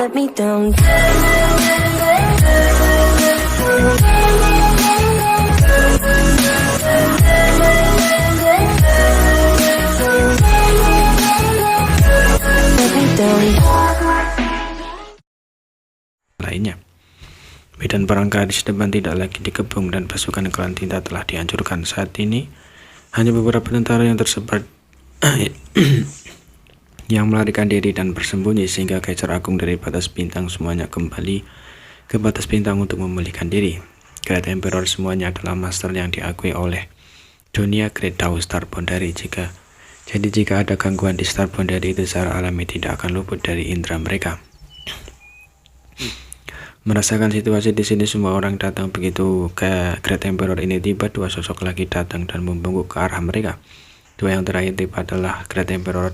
let me down. Lainnya, medan perang Kadish depan tidak lagi dikepung dan pasukan klan tinta telah dihancurkan. Saat ini hanya beberapa tentara yang tersebar yang melarikan diri dan bersembunyi, sehingga Kaisar Agung dari Batas Bintang semuanya kembali ke Batas Bintang untuk memulihkan diri. Great Emperor semuanya adalah master yang diakui oleh dunia Great Tau Star Boundary. Jadi jika ada gangguan di Star Boundary itu secara alami tidak akan luput dari indera mereka. Merasakan situasi di sini, semua orang datang. Begitu ke Great Emperor ini tiba, dua sosok lagi datang dan membungkuk ke arah mereka. Dua yang terakhir tiba adalah Great Emperor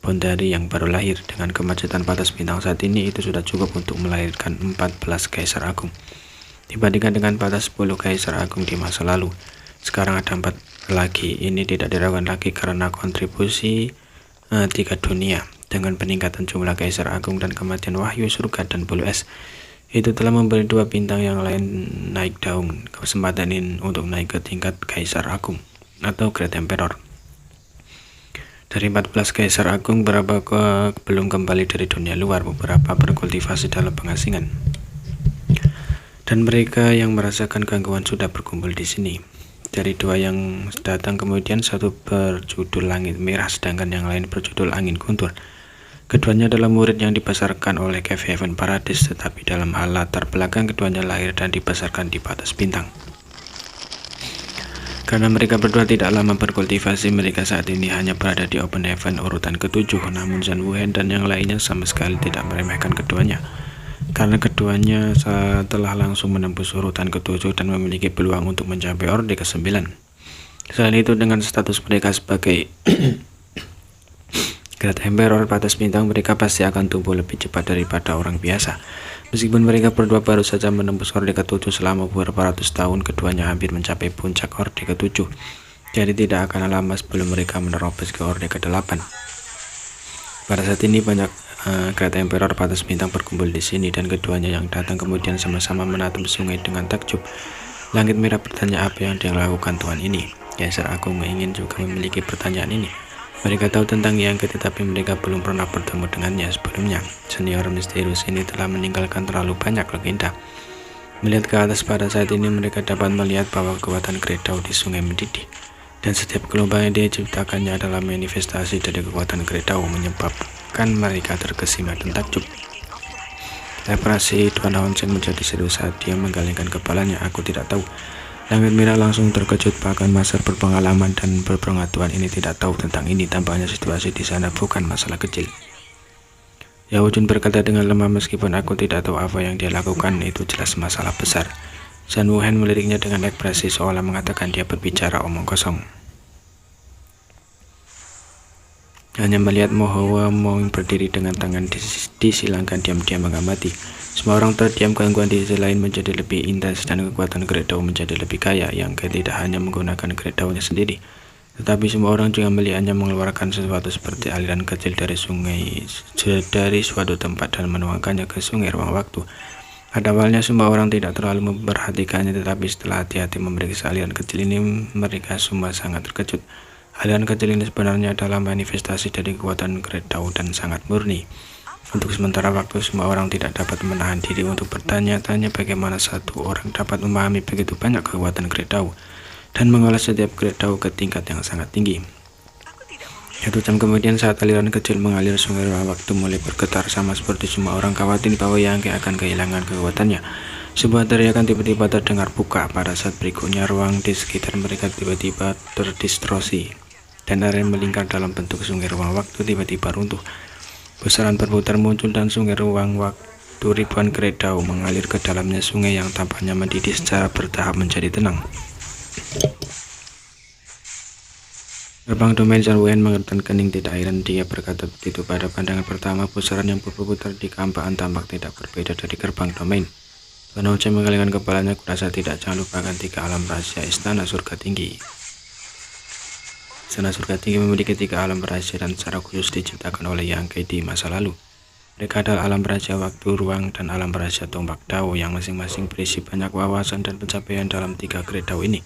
Boundary yang baru lahir. Dengan kemacetan Batas Bintang saat ini, itu sudah cukup untuk melahirkan 14 Kaisar Agung. Dibandingkan dengan batas 10 Kaisar Agung di masa lalu, sekarang ada 4 lagi. Ini tidak diragukan lagi karena kontribusi 3 dunia. Dengan peningkatan jumlah Kaisar Agung dan kematian Wahyu Surga dan Bulu Es, itu telah memberi 2 bintang yang lain naik daun. Kesempatan ini untuk naik ke tingkat Kaisar Agung atau Great Emperor. Dari 14 Kaisar Agung, beberapa belum kembali dari dunia luar, beberapa berkultivasi dalam pengasingan. Dan mereka yang merasakan gangguan sudah berkumpul di sini. Dari 2 yang datang kemudian, satu berjudul Langit Merah sedangkan yang lain berjudul Angin Guntur. Keduanya adalah murid yang dibesarkan oleh Cave Heaven Paradise, tetapi dalam hal latar belakang keduanya lahir dan dibesarkan di Batas Bintang. Karena mereka berdua tidak lama berkultivasi, mereka saat ini hanya berada di Open Heaven urutan ke-7. Namun Zhan Wuhen dan yang lainnya sama sekali tidak meremehkan keduanya, karena keduanya telah langsung menembus urutan ke-7 dan memiliki peluang untuk mencapai orde ke-9. Selain itu, dengan status mereka sebagai Great Emperor Batas Bintang, mereka pasti akan tumbuh lebih cepat daripada orang biasa. Meskipun mereka berdua baru saja menembus orde ke-7 selama beberapa ratus tahun, keduanya hampir mencapai puncak orde ke-7. Jadi tidak akan lama sebelum mereka menerobos ke orde ke-8. Pada saat ini banyak Great Emperor Batas Bintang berkumpul di sini, dan keduanya yang datang kemudian sama-sama menatap sungai dengan takjub. Langit Merah bertanya, apa yang dia lakukan Tuhan ini? Kaisar Agung ingin juga memiliki pertanyaan ini. Mereka tahu tentang Yang Ke, tetapi mereka belum pernah bertemu dengannya sebelumnya. Senior misterius ini telah meninggalkan terlalu banyak legenda. Melihat ke atas pada saat ini, mereka dapat melihat bahwa kekuatan Great Tau di sungai mendidih, dan setiap gelombang yang diciptakannya adalah manifestasi dari kekuatan Great Tau, menyebabkan mereka terkesima dan takjub. Ekspresi Tuan Hao Chen menjadi serius saat dia menggelengkan kepalanya. Aku tidak tahu. Langit Merah langsung terkejut, bahkan master berpengalaman dan berpengetahuan ini tidak tahu tentang ini. Tampaknya situasi di sana bukan masalah kecil. Yao Jun berkata dengan lemah, meskipun aku tidak tahu apa yang dia lakukan, itu jelas masalah besar. Zhan Wuhen meliriknya dengan ekspresi seolah mengatakan dia berbicara omong kosong. Hanya melihat Mo Hua Mong berdiri dengan tangan disilangkan diam-diam mengamati. Semua orang terdiam. Gangguan di sisi lain menjadi lebih intens dan kekuatan Great Tau menjadi lebih kaya. Yang tidak hanya menggunakan Great Tau-nya sendiri, tetapi semua orang juga melihatnya mengeluarkan sesuatu seperti aliran kecil dari suatu tempat dan menuangkannya ke sungai ruang waktu. Pada awalnya semua orang tidak terlalu memperhatikannya, tetapi setelah hati-hati memeriksa aliran kecil ini, mereka semua sangat terkejut. Aliran kecil ini sebenarnya adalah manifestasi dari kekuatan Great Tau dan sangat murni. Untuk sementara waktu, semua orang tidak dapat menahan diri untuk bertanya-tanya bagaimana satu orang dapat memahami begitu banyak kekuatan Great Tau dan mengolah setiap Great Tau ke tingkat yang sangat tinggi. 1 jam kemudian, saat aliran kecil mengalir, sungai ruang waktu mulai bergetar. Sama seperti semua orang khawatir bahwa Yang Ke akan kehilangan kekuatannya, sebuah teriakan tiba-tiba terdengar buka. Pada saat berikutnya, ruang di sekitar mereka tiba-tiba terdistorsi, dan area melingkar dalam bentuk sungai ruang waktu tiba-tiba runtuh. Pusaran berputar muncul dan sungai ruang waktu ribuan Great Tau mengalir ke dalamnya. Sungai yang tampaknya mendidih secara bertahap menjadi tenang. Gerbang domain Zhan Wuhen mengerutkan kening, tidak heran dia berkata begitu. Pada pandangan pertama, pusaran yang berputar di kehampaan tampak tidak berbeda dari gerbang domain. Tuan Hao Chen mengalihkan kepalanya. Kurasa tidak, jangan lupakan 3 alam rahasia Istana Surga Tinggi. Istana Surga Tinggi memiliki 3 alam rahasia dan secara khusus diciptakan oleh Yang Ke di masa lalu. Mereka adalah alam raja waktu, ruang, dan alam raja tombak Dao yang masing-masing berisi banyak wawasan dan pencapaian dalam 3 Great Dao ini.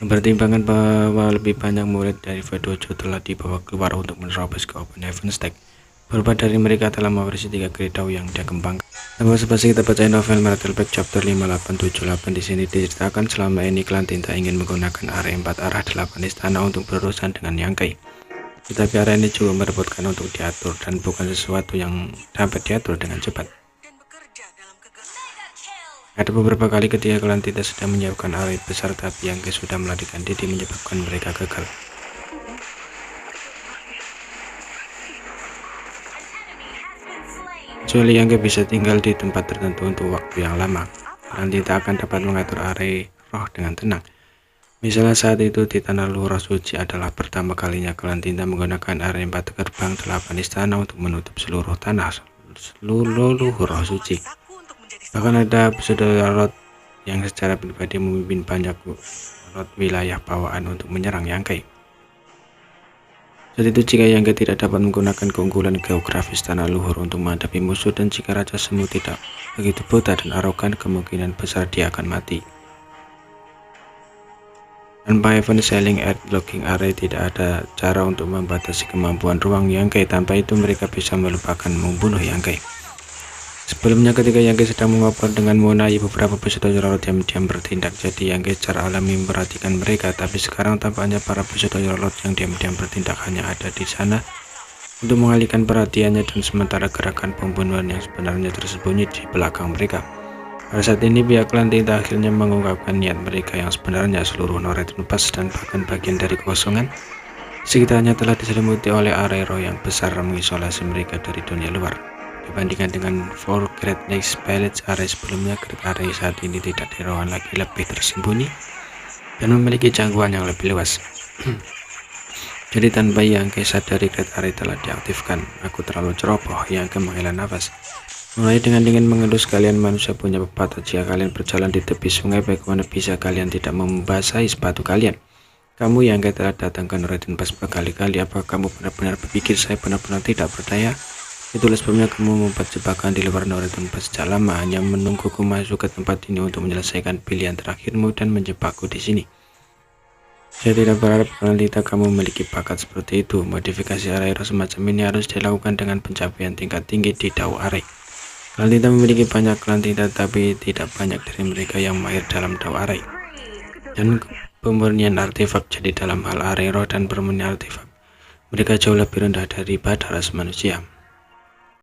Mempertimbangkan bahwa lebih banyak murid dari Verdojo telah dibawa keluar untuk menerobos ke Open Heaven Stake. Beberapa dari mereka telah mewarisi 3 Great Dao yang dia kembangkan. Tanpa spasi kita baca novel Miracle Pack chapter 5878. Di sini diceritakan selama ini klan Tinta ingin menggunakan area 4 arah 8 istana untuk berurusan dengan Yangkei. Tetapi area ini juga merebutkan untuk diatur dan bukan sesuatu yang dapat diatur dengan cepat. Ada beberapa kali ketika klan Tinta sedang menyiapkan area besar, tapi Yangkei sudah melarikan diri menyebabkan mereka gagal. Kecuali Yangkei bisa tinggal di tempat tertentu untuk waktu yang lama, klan Tinta akan dapat mengatur area roh dengan tenang. Misalnya saat itu di Tanah Luhur Roh Suci adalah pertama kalinya klan Tinta menggunakan area 4 gerbang 8 istana untuk menutup seluruh tanah Luhur Roh Suci. Bahkan ada episode Lord yang secara pribadi memimpin banyak Lord wilayah bawaan untuk menyerang Yangkei. Saat itu jika Yangkei tidak dapat menggunakan keunggulan geografis Tanah Luhur untuk menghadapi musuh, dan jika Raja Semu tidak begitu buta dan arogan, kemungkinan besar dia akan mati. Tanpa event Sailing Earth Blocking Array, tidak ada cara untuk membatasi kemampuan ruang Yangkei. Tanpa itu mereka bisa melupakan membunuh Yangkei. Sebelumnya ketika Yangkei sedang mengoper dengan Monai, beberapa peserta Lord diam-diam bertindak, jadi Yangkei secara alami memperhatikan mereka. Tapi sekarang tampaknya para peserta Lord yang diam-diam bertindak hanya ada di sana untuk mengalihkan perhatiannya, dan sementara gerakan pembunuhan yang sebenarnya tersembunyi di belakang mereka. Pada saat ini pihak klan Tinta akhirnya mengungkapkan niat mereka yang sebenarnya. Seluruh Northern Pass dan bahkan bagian dari kekosongan sekitarnya telah diselimuti oleh area roh yang besar mengisolasi mereka dari dunia luar. Dibandingkan dengan Four Great Lakes Village area sebelumnya, Great Area saat ini tidak dirawan lagi, lebih tersembunyi dan memiliki jangkauan yang lebih luas. Jadi tanpa Yangkei sadari, Great Area telah diaktifkan. Aku terlalu ceroboh. Yangkei menghela nafas. Mulai dengan ingin mengelus, kalian manusia punya pepatah, jika kalian berjalan di tepi sungai, bagaimana bisa kalian tidak membasahi sepatu kalian? Kamu yang telah datang ke Northern Pass berkali-kali, apakah kamu benar-benar berpikir saya benar-benar tidak berdaya? Itulah sebabnya kamu membuat jebakan di luar Northern Pass sejak lama, hanya menungguku masuk ke tempat ini untuk menyelesaikan pilihan terakhirmu dan menjebakku di sini. Saya tidak berharap klan Tinta kamu memiliki bakat seperti itu. Modifikasi area semacam ini harus dilakukan dengan pencapaian tingkat tinggi di Dao Array. Klan Tinta memiliki banyak klan Tinta, tapi tidak banyak dari mereka yang mahir dalam Dao Array dan pemurnian artefak. Jadi dalam hal array roh dan pemurnian artefak, mereka jauh lebih rendah daripada ras manusia.